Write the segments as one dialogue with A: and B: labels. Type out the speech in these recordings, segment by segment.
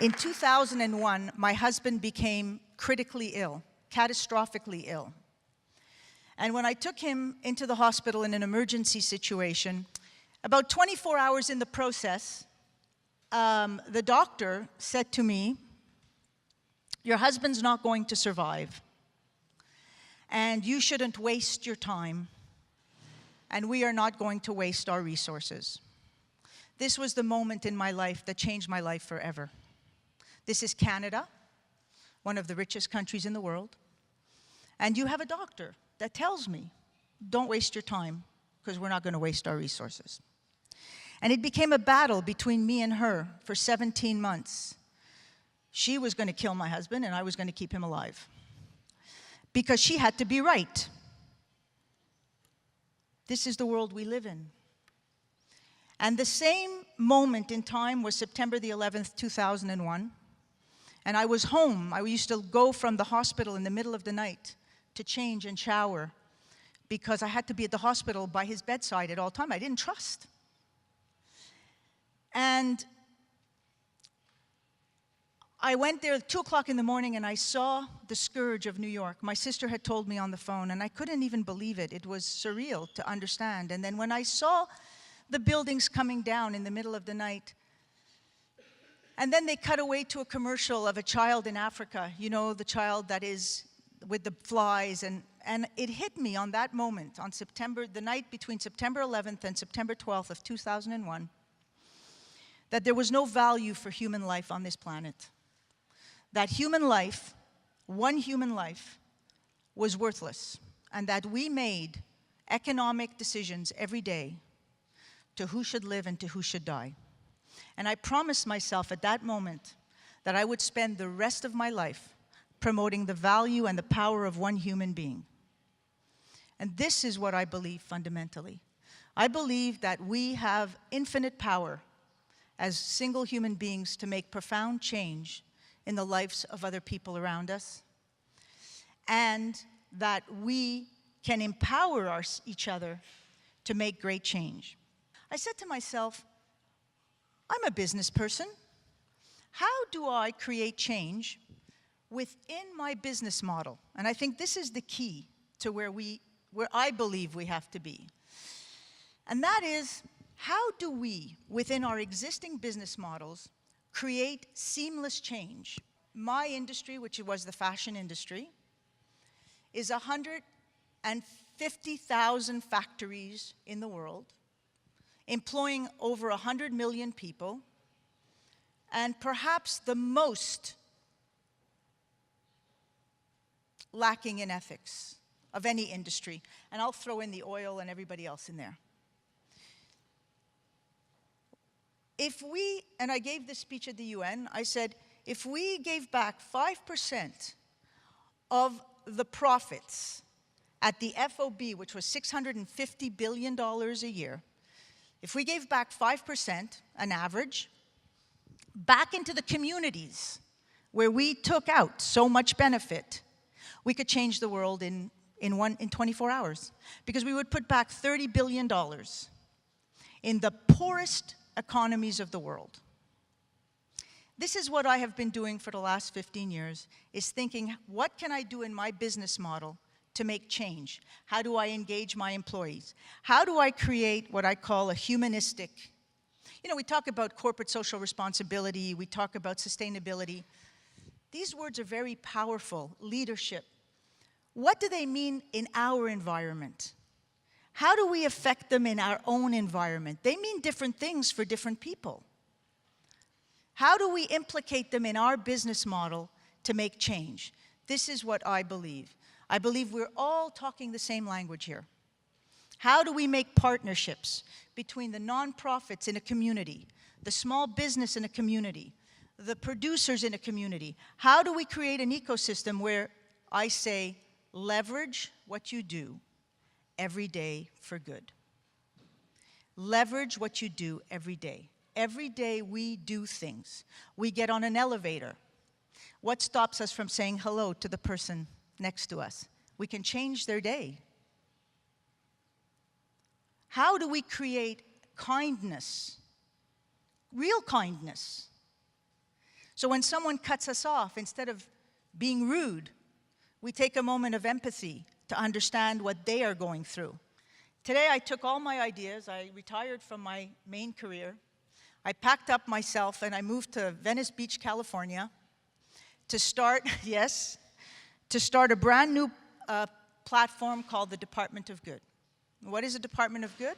A: In 2001, my husband became critically ill, catastrophically ill. And when I took him into the hospital in an emergency situation, about 24 hours in the process, the doctor said to me, "Your husband's not going to survive, and you shouldn't waste your time, and we are not going to waste our resources." This was the moment in my life that changed my life forever. This is Canada, one of the richest countries in the world, and you have a doctor that tells me, "Don't waste your time, because we're not going to waste our resources." And it became a battle between me and her for 17 months. She was going to kill my husband, and I was going to keep him alive, because she had to be right. This is the world we live in. And the same moment in time was September the 11th, 2001. And I was home. I used to go from the hospital in the middle of the night to change and shower, because I had to be at the hospital by his bedside at all times. I didn't trust. And I went there at 2 o'clock in the morning, and I saw the scourge of New York. My sister had told me on the phone, and I couldn't even believe it. It was surreal to understand. And then when I saw the buildings coming down in the middle of the night, and then they cut away to a commercial of a child in Africa, you know, the child that is with the flies, and it hit me on that moment, on the night between September 11th and September 12th of 2001, that there was no value for human life on this planet. That human life, one human life, was worthless, and that we made economic decisions every day to who should live and to who should die. And I promised myself at that moment that I would spend the rest of my life promoting the value and the power of one human being. And this is what I believe fundamentally. I believe that we have infinite power as single human beings to make profound change in the lives of other people around us, and that we can empower each other to make great change. I said to myself, I'm a business person. How do I create change within my business model? And I think this is the key to where I believe we have to be. And that is, how do we, within our existing business models, create seamless change? My industry, which was the fashion industry, is 150,000 factories in the world, employing over 100 million people, and perhaps the most lacking in ethics of any industry. And I'll throw in the oil and everybody else in there. And I gave this speech at the UN, I said, if we gave back 5% of the profits at the FOB, which was $650 billion a year, if we gave back 5%, an average, back into the communities where we took out so much benefit, we could change the world in 24 hours. Because we would put back $30 billion in the poorest economies of the world. This is what I have been doing for the last 15 years, is thinking, what can I do in my business model to make change? How do I engage my employees? How do I create what I call a humanistic? You know, we talk about corporate social responsibility, we talk about sustainability. These words are very powerful. Leadership. What do they mean in our environment? How do we affect them in our own environment? They mean different things for different people. How do we implicate them in our business model to make change? This is what I believe. I believe we're all talking the same language here. How do we make partnerships between the nonprofits in a community, the small business in a community, the producers in a community? How do we create an ecosystem where I say, leverage what you do every day for good? Leverage what you do every day. Every day we do things. We get on an elevator. What stops us from saying hello to the person next to us? We can change their day. How do we create kindness, real kindness, So when someone cuts us off, instead of being rude, we take a moment of empathy to understand what they are going through. Today I took all my ideas, I retired from my main career, I packed up myself and I moved to Venice Beach, California to start, yes, to start a brand new platform called the Department of Good. What is a Department of Good?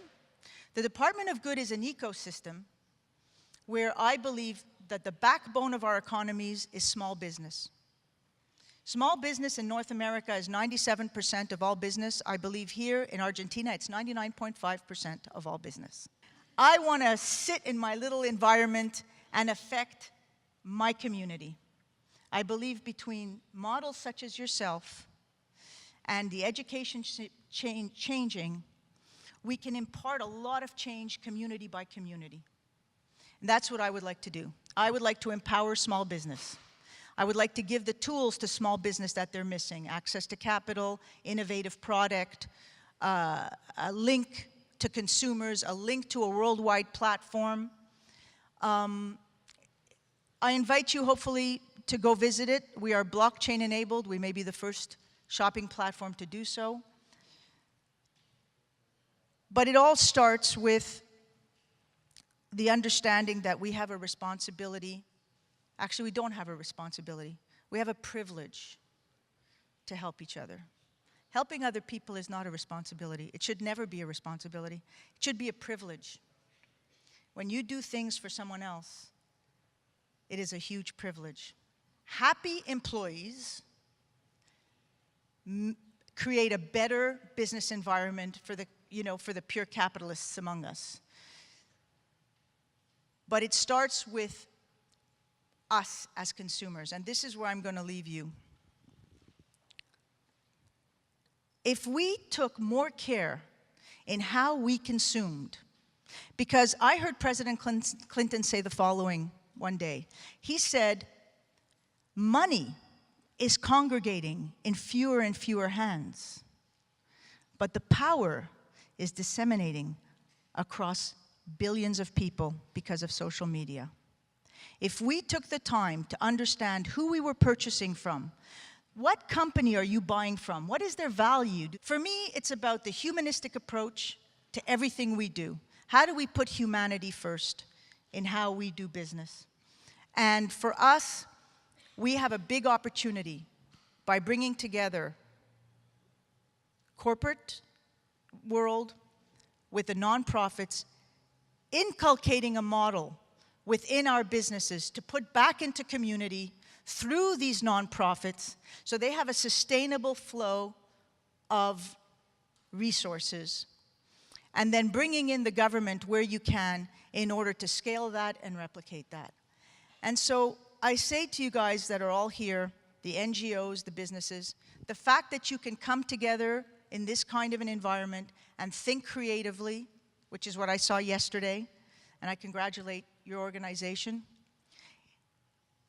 A: The Department of Good is an ecosystem where I believe that the backbone of our economies is small business. Small business in North America is 97% of all business. I believe here in Argentina, it's 99.5% of all business. I want to sit in my little environment and affect my community. I believe between models such as yourself and the education changing, we can impart a lot of change community by community. And that's what I would like to do. I would like to empower small business. I would like to give the tools to small business that they're missing: access to capital, innovative product, a link to consumers, a link to a worldwide platform. I invite you, hopefully, to go visit it. We are blockchain enabled. We may be the first shopping platform to do so. But it all starts with the understanding that we have a responsibility. Actually, we don't have a responsibility. We have a privilege to help each other. Helping other people is not a responsibility. It should never be a responsibility. It should be a privilege. When you do things for someone else, it is a huge privilege. Happy employees create a better business environment for the pure capitalists among us. But it starts with us as consumers, and this is where I'm going to leave you. If we took more care in how we consumed, because I heard President Clinton say the following one day. He said, money is congregating in fewer and fewer hands, but the power is disseminating across billions of people because of social media. If we took the time to understand who we were purchasing from, what company are you buying from? What is their value? For me, it's about the humanistic approach to everything we do. How do we put humanity first in how we do business? And for us, we have a big opportunity by bringing together corporate world with the nonprofits, inculcating a model within our businesses to put back into community through these nonprofits so they have a sustainable flow of resources, and then bringing in the government where you can in order to scale that and replicate that. And so I say to you guys that are all here, the NGOs, the businesses, the fact that you can come together in this kind of an environment and think creatively, which is what I saw yesterday, and I congratulate your organization.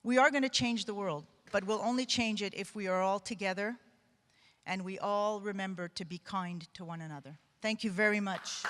A: We are going to change the world, but we'll only change it if we are all together and we all remember to be kind to one another. Thank you very much.